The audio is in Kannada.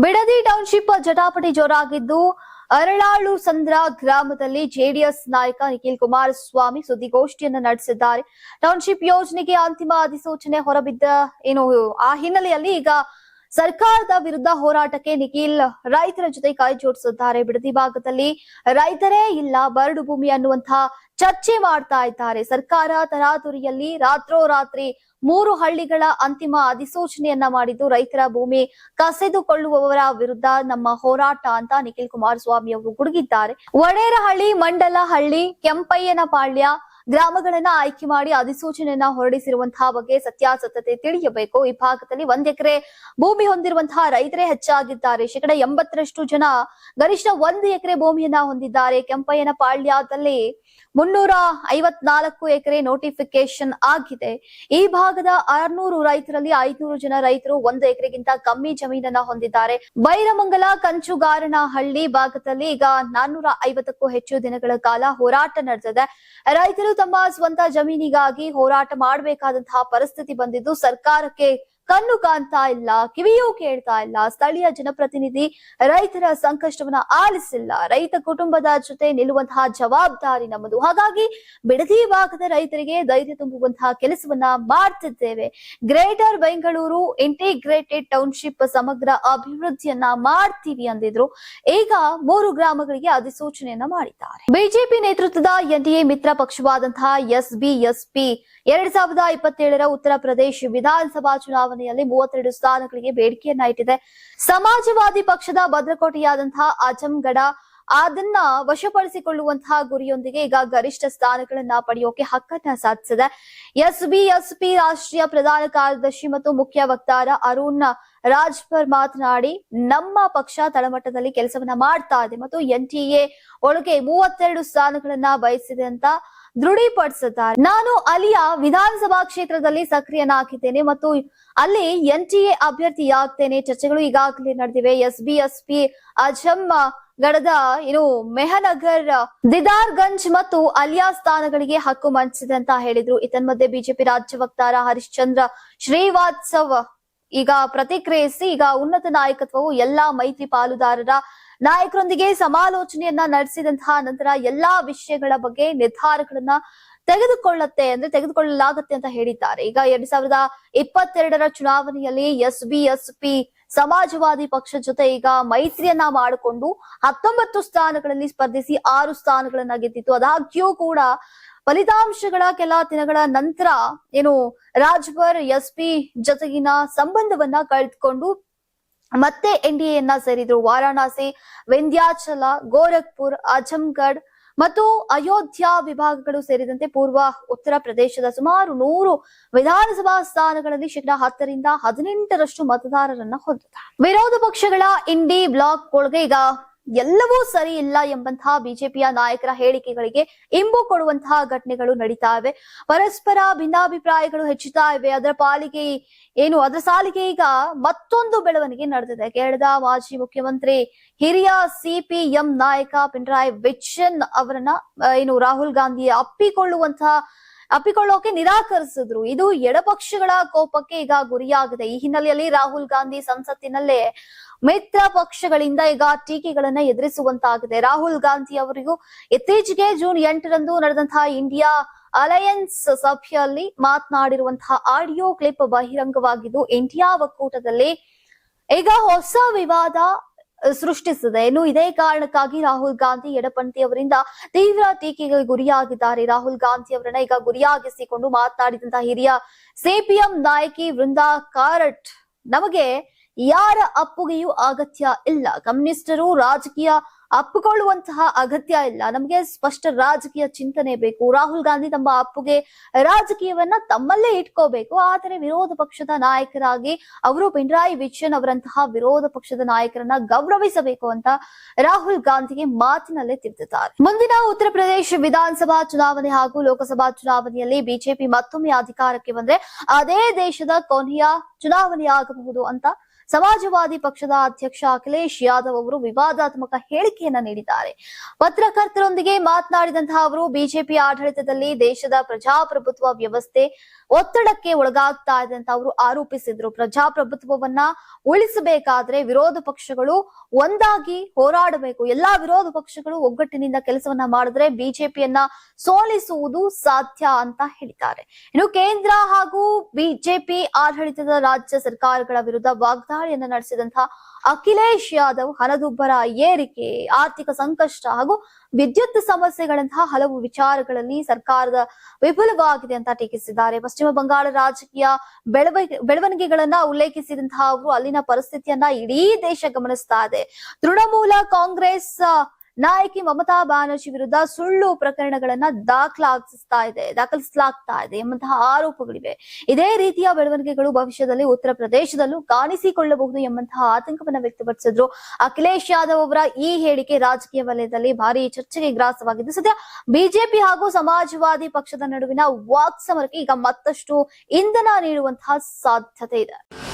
ಬಿಡದಿ ಟೌನ್ಶಿಪ್ ಜಟಾಪಟಿ ಜೋರಾಗಿದ್ದು ಅರಳಾಳು ಸಂದ್ರ ಗ್ರಾಮದಲ್ಲಿ ಜೆಡಿಎಸ್ ನಾಯಕ ನಿಖಿಲ್ ಕುಮಾರಸ್ವಾಮಿ ಸುದ್ದಿಗೋಷ್ಠಿಯನ್ನು ನಡೆಸಿದ್ದಾರೆ. ಟೌನ್ಶಿಪ್ ಯೋಜನೆಗೆ ಅಂತಿಮ ಅಧಿಸೂಚನೆ ಹೊರಬಿದ್ದ ಆ ಹಿನ್ನೆಲೆಯಲ್ಲಿ ಈಗ ಸರ್ಕಾರದ ವಿರುದ್ಧ ಹೋರಾಟಕ್ಕೆ ನಿಖಿಲ್ ರೈತರ ಜೊತೆ ಕೈ ಜೋಡಿಸಿದ್ದಾರೆ. ಬಿಡದಿ ಭಾಗದಲ್ಲಿ ರೈತರೇ ಇಲ್ಲ, ಬರಡು ಭೂಮಿ ಅನ್ನುವಂತಹ ಚರ್ಚೆ ಮಾಡ್ತಾ ಇದ್ದಾರೆ. ಸರ್ಕಾರ ತರಾತುರಿಯಲ್ಲಿ ರಾತ್ರೋರಾತ್ರಿ 3 ಹಳ್ಳಿಗಳ ಅಂತಿಮ ಅಧಿಸೂಚನೆಯನ್ನ ಮಾಡಿದ್ದು ರೈತರ ಭೂಮಿ ಕಸಿದುಕೊಳ್ಳುವವರ ವಿರುದ್ಧ ನಮ್ಮ ಹೋರಾಟ ಅಂತ ನಿಖಿಲ್ ಕುಮಾರಸ್ವಾಮಿ ಅವರು ಗುಡುಗಿದ್ದಾರೆ. ವಡೇರಹಳ್ಳಿ, ಮಂಡಲಹಳ್ಳಿ, ಕೆಂಪಯ್ಯನಪಾಳ್ಯ ಗ್ರಾಮಗಳನ್ನ ಆಯ್ಕೆ ಮಾಡಿ ಅಧಿಸೂಚನೆಯನ್ನ ಹೊರಡಿಸಿರುವಂತಹ ಬಗ್ಗೆ ಸತ್ಯಾಸತ್ಯತೆ ತಿಳಿಯಬೇಕು. ಈ ಭಾಗದಲ್ಲಿ 1 ಎಕರೆ ಭೂಮಿ ಹೊಂದಿರುವಂತಹ ರೈತರೇ ಹೆಚ್ಚಾಗಿದ್ದಾರೆ. 80% ಜನ ಗರಿಷ್ಠ 1 ಎಕರೆ ಭೂಮಿಯನ್ನ ಹೊಂದಿದ್ದಾರೆ. ಕೆಂಪಯ್ಯನಪಾಳ್ಯದಲ್ಲಿ 354 ಎಕರೆ ನೋಟಿಫಿಕೇಶನ್ ಆಗಿದೆ. ಈ ಭಾಗದ 600 ರೈತರಲ್ಲಿ 500 ಜನ ರೈತರು 1 ಎಕರೆಗಿಂತ ಕಮ್ಮಿ ಜಮೀನನ್ನ ಹೊಂದಿದ್ದಾರೆ. ಬೈರಮಂಗಲ, ಕಂಚುಗಾರನಹಳ್ಳಿ ಭಾಗದಲ್ಲಿ ಈಗ 450ಕ್ಕೂ ಹೆಚ್ಚು ದಿನಗಳ ಕಾಲ ಹೋರಾಟ ನಡೆದಿದೆ. ರೈತರು ತಮ್ಮ ಸ್ವಂತ ಜಮೀನಿಗಾಗಿ ಹೋರಾಟ ಮಾಡಬೇಕಾದಂತಹ ಪರಿಸ್ಥಿತಿ ಬಂದಿದ್ದು ಸರ್ಕಾರಕ್ಕೆ ಕಣ್ಣು ಕಾಣ್ತಾ ಇಲ್ಲ, ಕಿವಿಯೂ ಕೇಳ್ತಾ ಇಲ್ಲ. ಸ್ಥಳೀಯ ಜನಪ್ರತಿನಿಧಿ ರೈತರ ಸಂಕಷ್ಟವನ್ನ ಆಲಿಸಿಲ್ಲ. ರೈತ ಕುಟುಂಬದ ಜೊತೆ ನಿಲ್ಲುವಂತಹ ಜವಾಬ್ದಾರಿ ನಮ್ಮದು. ಹಾಗಾಗಿ ಬಿಡದಿ ಭಾಗದ ರೈತರಿಗೆ ಧೈರ್ಯ ತುಂಬುವಂತಹ ಕೆಲಸವನ್ನ ಮಾಡ್ತಿದ್ದೇವೆ. ಗ್ರೇಟರ್ ಬೆಂಗಳೂರು ಇಂಟಿಗ್ರೇಟೆಡ್ ಟೌನ್ಶಿಪ್ ಸಮಗ್ರ ಅಭಿವೃದ್ಧಿಯನ್ನ ಮಾಡ್ತೀವಿ ಅಂದಿದ್ರು. ಈಗ 3 ಗ್ರಾಮಗಳಿಗೆ ಅಧಿಸೂಚನೆಯನ್ನ ಮಾಡಿದ್ದಾರೆ. ಬಿಜೆಪಿ ನೇತೃತ್ವದ ಎನ್ಡಿಎ ಮಿತ್ರ ಪಕ್ಷವಾದಂತಹ ಎಸ್ಬಿಎಸ್ಪಿ 2027ರ ಉತ್ತರ ಪ್ರದೇಶ ವಿಧಾನಸಭಾ ಚುನಾವಣೆಯಲ್ಲಿ 32 ಸ್ಥಾನಗಳಿಗೆ ಬೇಡಿಕೆಯನ್ನ ಇಟ್ಟಿದೆ. ಸಮಾಜವಾದಿ ಪಕ್ಷದ ಭದ್ರಕೋಟೆಯಾದಂತಹ ಆಜಂಗಢ ಅದನ್ನ ವಶಪಡಿಸಿಕೊಳ್ಳುವಂತಹ ಗುರಿಯೊಂದಿಗೆ ಈಗ ಗರಿಷ್ಠ ಸ್ಥಾನಗಳನ್ನ ಪಡೆಯೋಕೆ ಹಕ್ಕನ್ನ ಸಾಧಿಸಿದೆ. ಎಸ್ಬಿಎಸ್ಪಿ ರಾಷ್ಟ್ರೀಯ ಪ್ರಧಾನ ಕಾರ್ಯದರ್ಶಿ ಮತ್ತು ಮುಖ್ಯ ವಕ್ತಾರ ಅರುಣ್ ರಾಜ್ಪರ್ ಮಾತನಾಡಿ, ನಮ್ಮ ಪಕ್ಷ ತಳಮಟ್ಟದಲ್ಲಿ ಕೆಲಸವನ್ನ ಮಾಡ್ತಾ ಇದೆ ಮತ್ತು ಎನ್ಟಿಎ ಒಳಗೆ 32 ಸ್ಥಾನಗಳನ್ನ ಬಯಸಿದೆ ಅಂತ ದೃಢೀಪಡಿಸಿದ್ದಾರೆ. ನಾನು ಅಲ್ಲಿಯ ವಿಧಾನಸಭಾ ಕ್ಷೇತ್ರದಲ್ಲಿ ಸಕ್ರಿಯನಾಗಿದ್ದೇನೆ ಮತ್ತು ಅಲ್ಲಿ ಎನ್ಟಿಎ ಅಭ್ಯರ್ಥಿಯಾಗ್ತೇನೆ. ಚರ್ಚೆಗಳು ಈಗಾಗಲೇ ನಡೆದಿವೆ. ಎಸ್ಬಿಎಸ್ಪಿ ಅಜಂಗಢದ ಮೆಹನಗರ್, ದಿದಾರ್ಗಂಜ್ ಮತ್ತು ಅಲಿಯಾ ಸ್ಥಾನಗಳಿಗೆ ಹಕ್ಕು ಮಂಡಿಸಿದೆ ಅಂತ ಹೇಳಿದ್ರು. ಇದನ್ಮಧ್ಯೆ ಬಿಜೆಪಿ ರಾಜ್ಯ ವಕ್ತಾರ ಹರಿಶ್ಚಂದ್ರ ಶ್ರೀವಾತ್ಸವ್ ಈಗ ಪ್ರತಿಕ್ರಿಯಿಸಿ, ಈಗ ಉನ್ನತ ನಾಯಕತ್ವವು ಎಲ್ಲಾ ಮೈತ್ರಿ ಪಾಲುದಾರರ ನಾಯಕರೊಂದಿಗೆ ಸಮಾಲೋಚನೆಯನ್ನ ನಡೆಸಿದಂತಹ ನಂತರ ಎಲ್ಲಾ ವಿಷಯಗಳ ಬಗ್ಗೆ ನಿರ್ಧಾರಗಳನ್ನ ತೆಗೆದುಕೊಳ್ಳಲಾಗುತ್ತೆ ಅಂತ ಹೇಳಿದ್ದಾರೆ. ಈಗ 2022ರ ಚುನಾವಣೆಯಲ್ಲಿ ಎಸ್ಬಿಎಸ್ಪಿ ಸಮಾಜವಾದಿ ಪಕ್ಷ ಜೊತೆ ಈಗ ಮೈತ್ರಿಯನ್ನ ಮಾಡಿಕೊಂಡು 19 ಸ್ಥಾನಗಳಲ್ಲಿ ಸ್ಪರ್ಧಿಸಿ 6 ಸ್ಥಾನಗಳನ್ನ ಗೆದ್ದಿತ್ತು. ಆದಾಗ್ಯೂ ಕೂಡ ಫಲಿತಾಂಶಗಳ ಕೆಲ ದಿನಗಳ ನಂತರ ರಾಜ್ಭರ್ ಎಸ್ಪಿ ಜೊತೆಗಿನ ಸಂಬಂಧವನ್ನ ಕಳೆದುಕೊಂಡು ಮತ್ತೆ ಎನ್ಡಿಎಯನ್ನ ಸೇರಿದ್ರು. ವಾರಾಣಸಿ, ವಿಂಧ್ಯಾಚಲ, ಗೋರಖ್ಪುರ್, ಆಜಂಗಢ್ ಮತ್ತು ಅಯೋಧ್ಯ ವಿಭಾಗಗಳು ಸೇರಿದಂತೆ ಪೂರ್ವ ಉತ್ತರ ಪ್ರದೇಶದ ಸುಮಾರು 100 ವಿಧಾನಸಭಾ ಸ್ಥಾನಗಳಲ್ಲಿ 10% 18% ಮತದಾರರನ್ನ ಹೊಂದಿದ್ದಾರೆ. ವಿರೋಧ ಪಕ್ಷಗಳ ಇಂಡಿ ಬ್ಲಾಕ್ ಒಳಗೆ ಈಗ ಎಲ್ಲವೂ ಸರಿ ಇಲ್ಲ ಎಂಬಂತಹ ಬಿಜೆಪಿಯ ನಾಯಕರ ಹೇಳಿಕೆಗಳಿಗೆ ಇಂಬು ಕೊಡುವಂತಹ ಘಟನೆಗಳು ನಡೀತಾ ಇವೆ. ಪರಸ್ಪರ ಭಿನ್ನಾಭಿಪ್ರಾಯಗಳು ಹೆಚ್ಚುತ್ತಾ ಇವೆ. ಅದರ ಸಾಲಿಗೆ ಈಗ ಮತ್ತೊಂದು ಬೆಳವಣಿಗೆ ನಡೆದಿದೆ. ಕೇರಳದ ಮಾಜಿ ಮುಖ್ಯಮಂತ್ರಿ ಹಿರಿಯ ಸಿಪಿಎಂ ನಾಯಕ ಪಿಣರಾಯಿ ವಿಜಯನ್ ಅವರನ್ನ ರಾಹುಲ್ ಗಾಂಧಿ ಅಪ್ಪಿಕೊಳ್ಳೋಕೆ ನಿರಾಕರಿಸಿದ್ರು. ಇದು ಎಡಪಕ್ಷಗಳ ಕೋಪಕ್ಕೆ ಈಗ ಗುರಿಯಾಗಿದೆ. ಈ ಹಿನ್ನೆಲೆಯಲ್ಲಿ ರಾಹುಲ್ ಗಾಂಧಿ ಸಂಸತ್ತಿನಲ್ಲೇ ಮಿತ್ರ ಪಕ್ಷಗಳಿಂದ ಈಗ ಟೀಕೆಗಳನ್ನ ಎದುರಿಸುವಂತಾಗಿದೆ. ರಾಹುಲ್ ಗಾಂಧಿ ಅವರಿಗೂ ಇತ್ತೀಚೆಗೆ ಜೂನ್ 8ರಂದು ನಡೆದಂತಹ ಇಂಡಿಯಾ ಅಲಯನ್ಸ್ ಸಭೆಯಲ್ಲಿ ಮಾತನಾಡಿರುವಂತಹ ಆಡಿಯೋ ಕ್ಲಿಪ್ ಬಹಿರಂಗವಾಗಿದ್ದು ಇಂಡಿಯಾ ಒಕ್ಕೂಟದಲ್ಲಿ ಈಗ ಹೊಸ ವಿವಾದ ಸೃಷ್ಟಿಸಿದೆ. ಇದೇ ಕಾರಣಕ್ಕಾಗಿ ರಾಹುಲ್ ಗಾಂಧಿ ಎಡಪಂಥಿ ಅವರಿಂದ ತೀವ್ರ ಟೀಕೆಗೆ ಗುರಿಯಾಗಿದ್ದಾರೆ. ರಾಹುಲ್ ಗಾಂಧಿ ಅವರನ್ನ ಈಗ ಗುರಿಯಾಗಿಸಿಕೊಂಡು ಮಾತನಾಡಿದಂತಹ ಹಿರಿಯ ಸಿಪಿಎಂ ನಾಯಕಿ ವೃಂದಾ ಕಾರಟ್, ನಮಗೆ ಯಾರ ಅಪ್ಪುಗೆಯೂ ಅಗತ್ಯ ಇಲ್ಲ. ಕಮ್ಯುನಿಸ್ಟರು ರಾಜಕೀಯ ಅಪ್ಪಿಕೊಳ್ಳುವಂತಹ ಅಗತ್ಯ ಇಲ್ಲ. ನಮಗೆ ಸ್ಪಷ್ಟ ರಾಜಕೀಯ ಚಿಂತನೆ ಬೇಕು. ರಾಹುಲ್ ಗಾಂಧಿ ತಮ್ಮ ಅಪ್ಪುಗೆ ರಾಜಕೀಯವನ್ನ ತಮ್ಮಲ್ಲೇ ಇಟ್ಕೋಬೇಕು. ಆದರೆ ವಿರೋಧ ಪಕ್ಷದ ನಾಯಕರಾಗಿ ಅವರು ಪಿಣರಾಯಿ ವಿಜಯನ್ ಅವರಂತಹ ವಿರೋಧ ಪಕ್ಷದ ನಾಯಕರನ್ನ ಗೌರವಿಸಬೇಕು ಅಂತ ರಾಹುಲ್ ಗಾಂಧಿಗೆ ಮಾತಿನಲ್ಲೇ ತಿಳಿಸಿದ್ದಾರೆ. ಮುಂದಿನ ಉತ್ತರ ಪ್ರದೇಶ ವಿಧಾನಸಭಾ ಚುನಾವಣೆ ಹಾಗೂ ಲೋಕಸಭಾ ಚುನಾವಣೆಯಲ್ಲಿ ಬಿಜೆಪಿ ಮತ್ತೊಮ್ಮೆ ಅಧಿಕಾರಕ್ಕೆ ಬಂದ್ರೆ ಅದೇ ದೇಶದ ಕೊನೆಯ ಚುನಾವಣೆಯಾಗಬಹುದು ಅಂತ ಸಮಾಜವಾದಿ ಪಕ್ಷದ ಅಧ್ಯಕ್ಷ ಅಖಿಲೇಶ್ ಯಾದವ್ ಅವರು ವಿವಾದಾತ್ಮಕ ಹೇಳಿಕೆಯನ್ನ ನೀಡಿದ್ದಾರೆ. ಪತ್ರಕರ್ತರೊಂದಿಗೆ ಮಾತನಾಡಿದಂತಹ ಅವರು ಬಿಜೆಪಿ ಆಡಳಿತದಲ್ಲಿ ದೇಶದ ಪ್ರಜಾಪ್ರಭುತ್ವ ವ್ಯವಸ್ಥೆ ಒತ್ತಡಕ್ಕೆ ಒಳಗಾಗ್ತಾ ಇದೆ ಅಂತ ಅವರು ಆರೋಪಿಸಿದ್ರು. ಪ್ರಜಾಪ್ರಭುತ್ವವನ್ನ ಉಳಿಸಬೇಕಾದ್ರೆ ವಿರೋಧ ಪಕ್ಷಗಳು ಒಂದಾಗಿ ಹೋರಾಡಬೇಕು. ಎಲ್ಲಾ ವಿರೋಧ ಪಕ್ಷಗಳು ಒಗ್ಗಟ್ಟಿನಿಂದ ಕೆಲಸವನ್ನ ಮಾಡಿದ್ರೆ ಬಿಜೆಪಿಯನ್ನ ಸೋಲಿಸುವುದು ಸಾಧ್ಯ ಅಂತ ಹೇಳಿದ್ದಾರೆ. ಇನ್ನು ಕೇಂದ್ರ ಹಾಗೂ ಬಿಜೆಪಿ ಆಡಳಿತದ ರಾಜ್ಯ ಸರ್ಕಾರಗಳ ವಿರುದ್ಧ ವಾಗ್ದಾಳಿಯನ್ನ ನಡೆಸಿದಂತಹ ಅಖಿಲೇಶ್ ಯಾದವ್ ಹಣದುಬ್ಬರ ಏರಿಕೆ, ಆರ್ಥಿಕ ಸಂಕಷ್ಟ ಹಾಗೂ ವಿದ್ಯುತ್ ಸಮಸ್ಯೆಗಳಂತಹ ಹಲವು ವಿಚಾರಗಳಲ್ಲಿ ಸರ್ಕಾರದ ವಿಫಲವಾಗಿದೆ ಅಂತ ಟೀಕಿಸಿದ್ದಾರೆ. ಪಶ್ಚಿಮ ಬಂಗಾಳ ರಾಜಕೀಯ ಬೆಳವಣಿಗೆಗಳನ್ನ ಉಲ್ಲೇಖಿಸಿದಂತಹ ಅವರು ಅಲ್ಲಿನ ಪರಿಸ್ಥಿತಿಯನ್ನ ಇಡೀ ದೇಶ ಗಮನಿಸ್ತಾ ಇದೆ. ತೃಣಮೂಲ ಕಾಂಗ್ರೆಸ್ ನಾಯಕಿ ಮಮತಾ ಬ್ಯಾನರ್ಜಿ ವಿರುದ್ಧ ಸುಳ್ಳು ಪ್ರಕರಣಗಳನ್ನ ದಾಖಲಿಸಲಾಗ್ತಾ ಇದೆ ಎಂಬಂತಹ ಆರೋಪಗಳಿವೆ. ಇದೇ ರೀತಿಯ ಬೆಳವಣಿಗೆಗಳು ಭವಿಷ್ಯದಲ್ಲಿ ಉತ್ತರ ಪ್ರದೇಶದಲ್ಲೂ ಕಾಣಿಸಿಕೊಳ್ಳಬಹುದು ಎಂಬಂತಹ ಆತಂಕವನ್ನ ವ್ಯಕ್ತಪಡಿಸಿದ್ರು. ಅಖಿಲೇಶ್ ಯಾದವ್ ಅವರ ಈ ಹೇಳಿಕೆ ರಾಜಕೀಯ ವಲಯದಲ್ಲಿ ಭಾರಿ ಚರ್ಚೆಗೆ ಗ್ರಾಸವಾಗಿದ್ದು, ಸದ್ಯ ಬಿಜೆಪಿ ಹಾಗೂ ಸಮಾಜವಾದಿ ಪಕ್ಷದ ನಡುವಿನ ವಾಕ್ಸಮರಕ್ಕೆ ಈಗ ಮತ್ತಷ್ಟು ಇಂಧನ ನೀಡುವಂತಹ ಸಾಧ್ಯತೆ ಇದೆ.